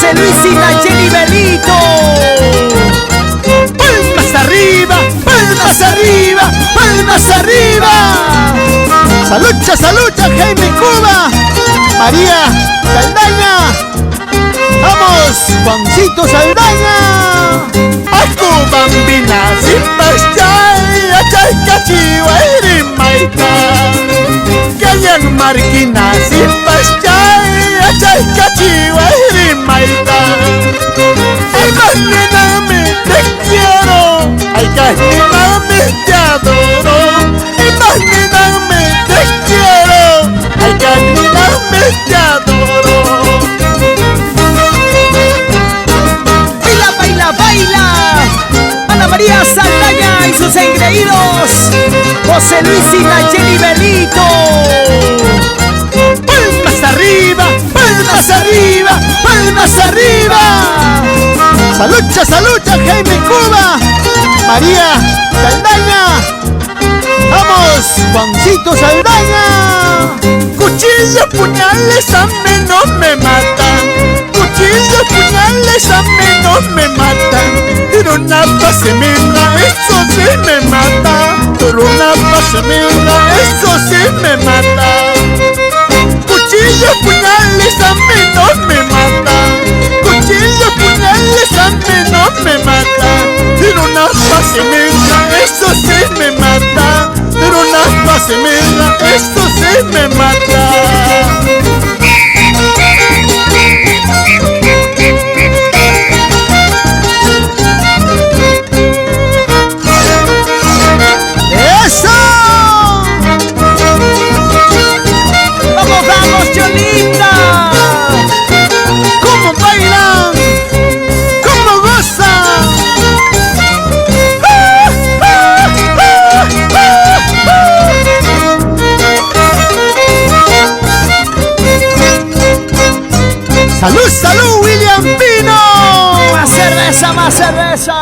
José Luis y Nacheli Belito. Palmas arriba, palmas arriba, palmas arriba. Salucha, Jaime Cuba, María Saldaña. Vamos, Juancito Saldaña. Aku bambina si pascay, achay cachiwa irimaita. Kayang marquina si pascay, achay cachiwa irimaita. Ay, mami, te quiero. Ay, mami, te adoro. Ay, mami, te quiero. Ay, mami, te adoro. Baila, Ana María Saldaña y sus engreídos, José Luis y Nacheli Belito. Palmas arriba, palmas arriba, palmas arriba. Salucha, Jaime Cuba, María Saldaña. Vamos, Juancito Saldaña. Cuchillos, puñales, a mí no me matan. Cuchillos, puñales, a mí no me matan. Pero una pasemina, eso sí me mata. Pero una pasemina, eso sí me mata. Cuchillos, puñales, a mí no me matan. Cuchillos, puñales, a mí no me matan. Pero una pasemina, eso sí me mata. Pero una pasemina, eso sí me mata. Salud, William Pino. Más cerveza, más cerveza.